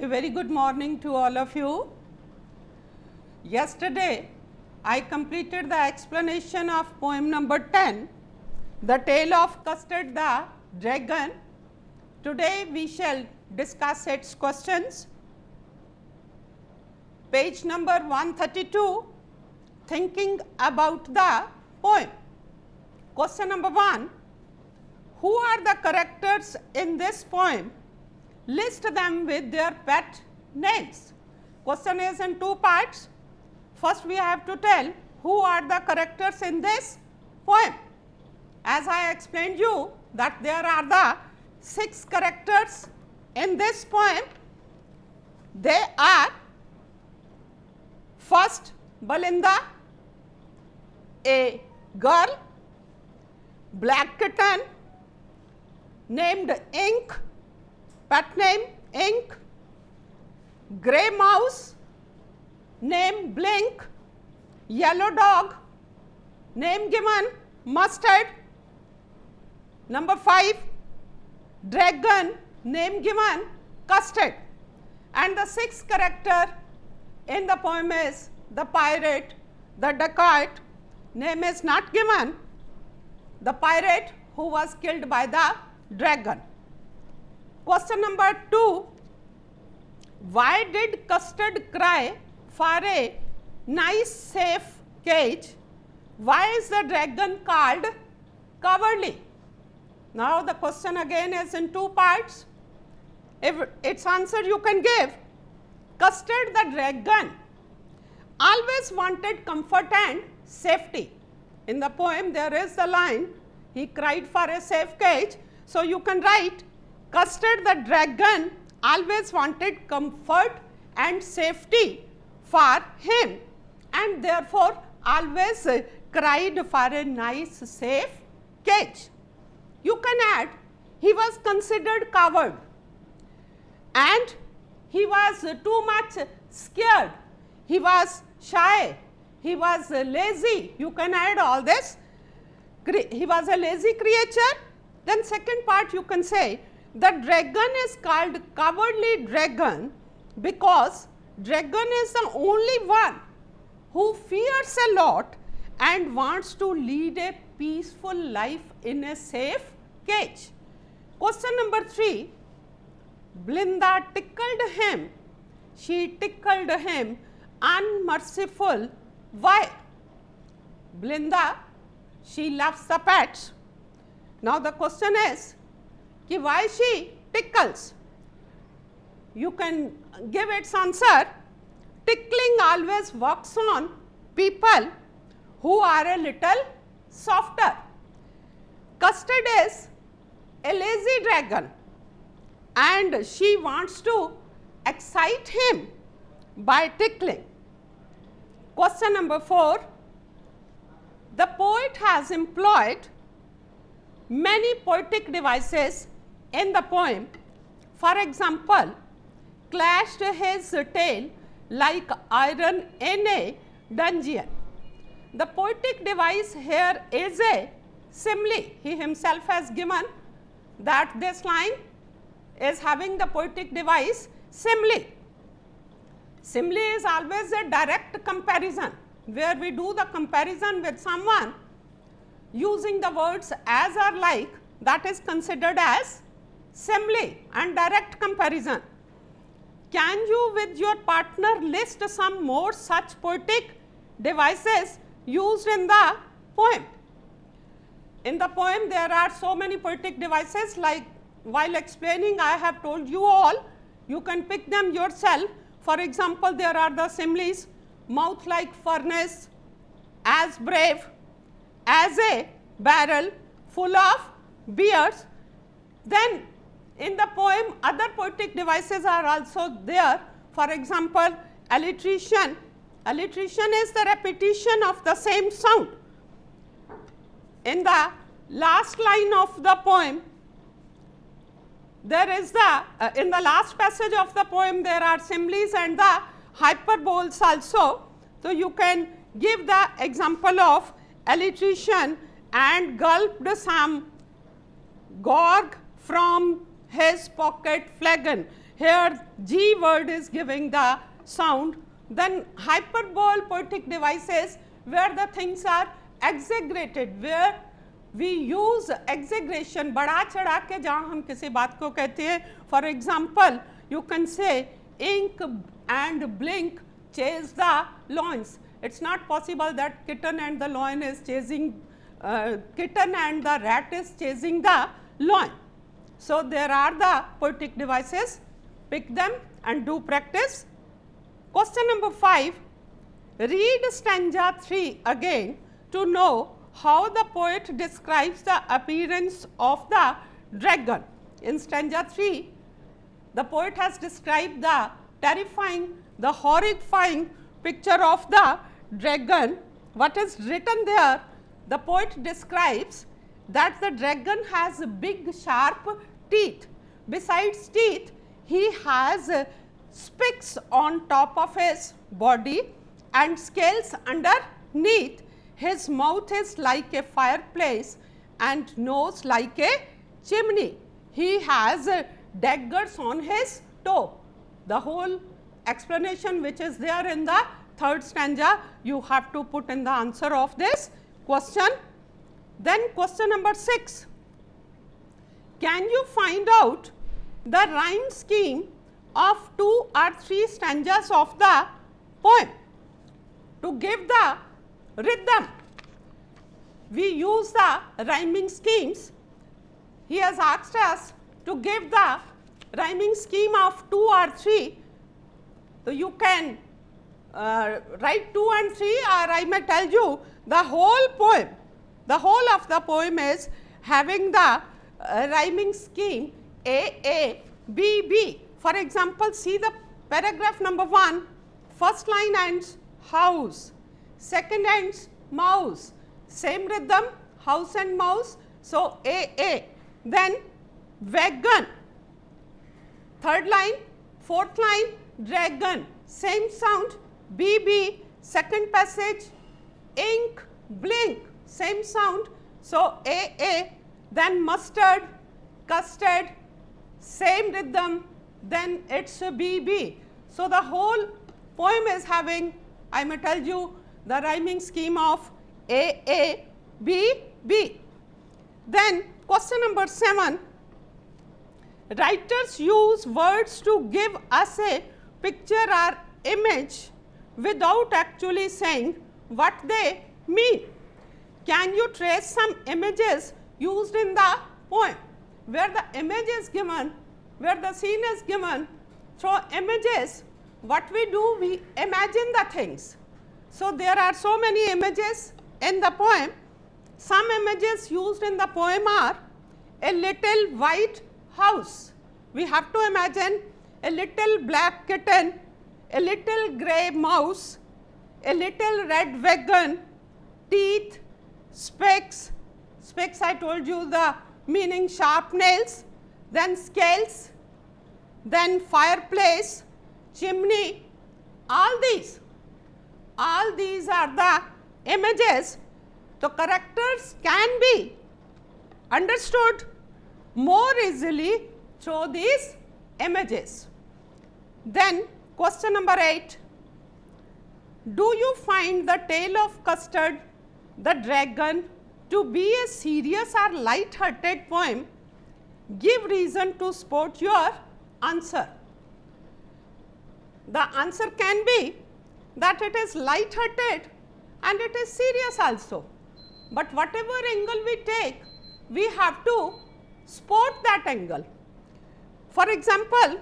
A very good morning to all of you. Yesterday, I completed the explanation of poem number 10, The Tale of Custard the Dragon. Today, we shall discuss its questions. Page number 132, Thinking about the Poem. Question number 1, who are the characters in this poem? List them with their pet names. Question is in two parts. First, we have to tell who are the characters in this poem. As I explained you that there are the 6 characters in this poem. They are first Belinda, a girl, black kitten named Ink, pet name Ink, grey mouse name Blink, yellow dog name given Mustard, number 5 dragon name given Custard, and the 6th character in the poem is the pirate, the dacoit, name is not given, the pirate who was killed by the dragon. Question number 2, why did Custard cry for a nice safe cage? Why is the dragon called cowardly? Now the question again is in two parts. If its answer you can give, Custard the dragon always wanted comfort and safety. In the poem there is the line, he cried for a safe cage. So you can write, Custard the dragon always wanted comfort and safety for him, and therefore always cried for a nice safe cage. You can add, he was considered coward and he was too much scared, he was shy, he was lazy. You can add all this. He was a lazy creature. Then second part you can say, the dragon is called cowardly dragon because dragon is the only one who fears a lot and wants to lead a peaceful life in a safe cage. Question number 3, Belinda tickled him, she tickled him unmerciful. Why? Belinda, she loves the pets. Now the question is, why she tickles? You can give its answer. Tickling always works on people who are a little softer. Custard is a lazy dragon and she wants to excite him by tickling. Question number 4, the poet has employed many poetic devices in the poem. For example, clashed his tail like iron in a dungeon. The poetic device here is a simile. He himself has given that this line is having the poetic device simile. Simile is always a direct comparison where we do the comparison with someone using the words as or like, that is considered as simile and direct comparison. Can you with your partner list some more such poetic devices used in the poem? In the poem there are so many poetic devices, like while explaining I have told you all, you can pick them yourself. For example, there are the similes, mouth like furnace, as brave, as a barrel full of beers. Then in the poem other poetic devices are also there. For example, alliteration. Alliteration is the repetition of the same sound. In the last line of the poem, there is the in the last passage of the poem there are similes and the hyperboles also. So you can give the example of alliteration, and gulped some grog from his pocket flagon. here G word is giving the sound. Then hyperbole poetic devices where the things are exaggerated, where we use exaggeration, बढ़ा चढ़ा के जहाँ हम किसी बात को कहते हैं. For example, you can say ink and blink chase the loins. It's not possible that kitten and the loin is chasing, kitten and the rat is chasing the loin. So, there are the poetic devices, pick them and do practice. Question number 5, read stanza 3 again to know how the poet describes the appearance of the dragon. In stanza 3, the poet has described the terrifying, the horrifying picture of the dragon. What is written there? The poet describes that the dragon has big sharp teeth. Besides teeth, he has spikes on top of his body and scales underneath. His mouth is like a fireplace and nose like a chimney. He has daggers on his toe. The whole explanation which is there in the third stanza, you have to put in the answer of this question. Then question number 6, can you find out the rhyme scheme of 2 or 3 stanzas of the poem to give the rhythm? We use the rhyming schemes. He has asked us to give the rhyming scheme of 2 or 3. So, you can write 2 and 3, or I may tell you the whole poem. The whole of the poem is having the rhyming scheme A, B, B. For example, see the paragraph number 1, first line ends house, second ends mouse, same rhythm, house and mouse. So, A. Then wagon, third line, fourth line dragon, same sound, B, second passage ink, blink, same sound. So, A. Then mustard, custard, same rhythm, then it's B. So, the whole poem is having, I may tell you, the rhyming scheme of A, B. Then question number 7, writers use words to give us a picture or image without actually saying what they mean. Can you trace some images used in the poem where the image is given, where the scene is given? Through images, what we do, we imagine the things. So, there are so many images in the poem. Some images used in the poem are a little white house. We have to imagine a little black kitten, a little grey mouse, a little red wagon, teeth, specks I told you the meaning, sharp nails, then scales, then fireplace, chimney, all these are the images. So, characters can be understood more easily through these images. Then question number 8, do you find the tale of Custard the Dragon to be a serious or light-hearted poem? Give reason to support your answer. The answer can be that it is light-hearted and it is serious also. But whatever angle we take, we have to support that angle. For example,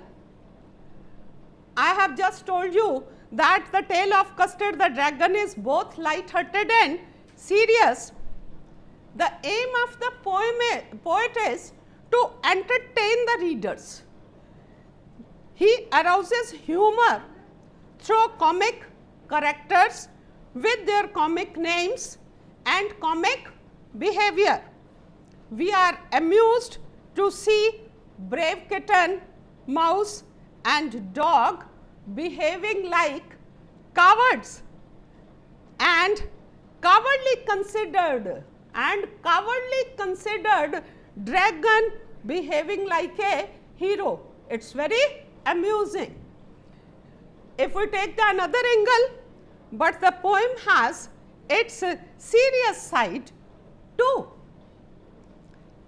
I have just told you that the tale of Custard the Dragon is both light-hearted and serious. The aim of the poet is to entertain the readers. He arouses humor through comic characters with their comic names and comic behavior. We are amused to see brave kitten, mouse and dog behaving like cowards, and cowardly considered dragon behaving like a hero. It's very amusing. If we take the another angle, but the poem has its serious side too.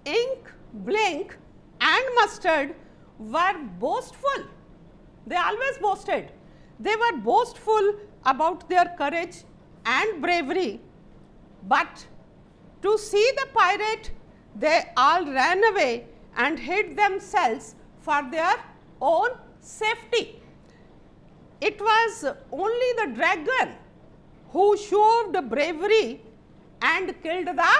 Ink, Blink and Mustard were boastful. They always boasted. They were boastful about their courage and bravery, but to see the pirate, they all ran away and hid themselves for their own safety. It was only the dragon who showed bravery and killed the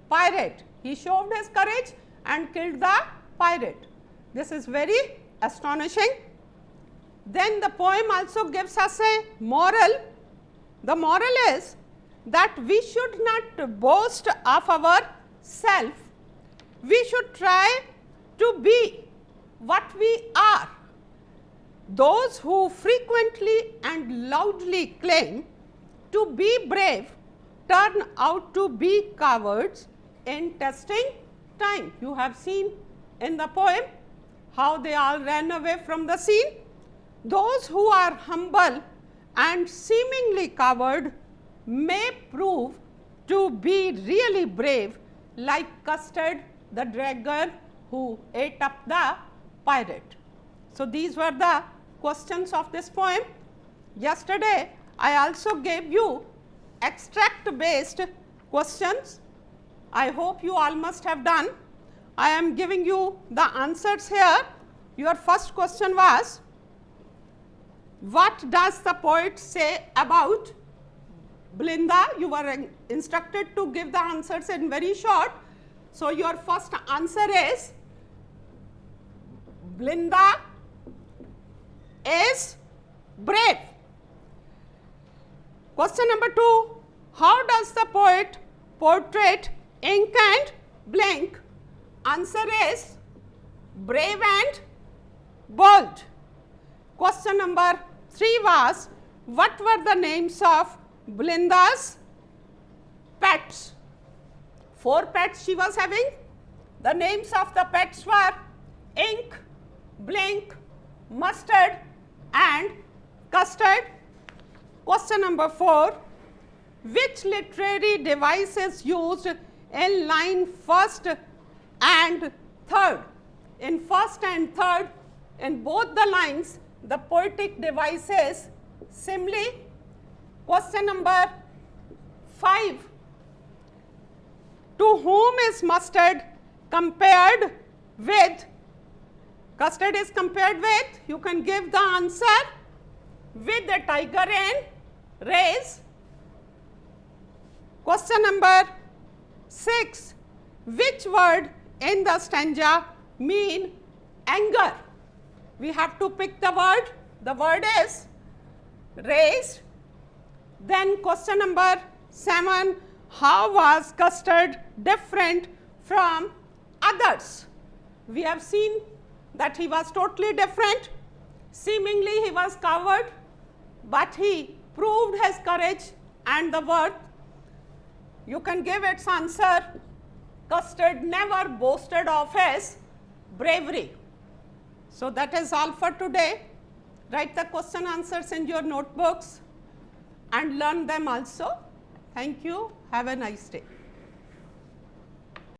pirate. He showed his courage and killed the pirate. This is very astonishing. Then the poem also gives us a moral. The moral is that we should not boast of our self. We should try to be what we are. Those who frequently and loudly claim to be brave turn out to be cowards in testing time. You have seen in the poem how they all ran away from the scene. Those who are humble and seemingly coward may prove to be really brave, like Custard the dragon who ate up the pirate. So, these were the questions of this poem. Yesterday, I also gave you extract based questions. I hope you all must have done. I am giving you the answers here. Your first question was, what does the poet say about Belinda? You were instructed to give the answers in very short. So, your first answer is Belinda is brave. Question number 2, how does the poet portray Ink and Blink? Answer is brave and bold. Question number 3 was, what were the names of Belinda's pets? 4 pets she was having. The names of the pets were Ink, Blink, Mustard and Custard. Question number 4, which literary device is used in line first and third? In first and third, in both the lines, the poetic device is simile. Question number 5, to whom is Mustard compared with? Custard is compared with, you can give the answer, with the tiger in race. Question number 6, which word in the stanza mean anger? We have to pick the word is raised. Then question number 7, how was Custard different from others? We have seen that he was totally different. Seemingly he was coward, but he proved his courage and the worth. You can give its answer, Custard never boasted of his bravery. So, that is all for today. Write the question answers in your notebooks and learn them also. Thank you. Have a nice day.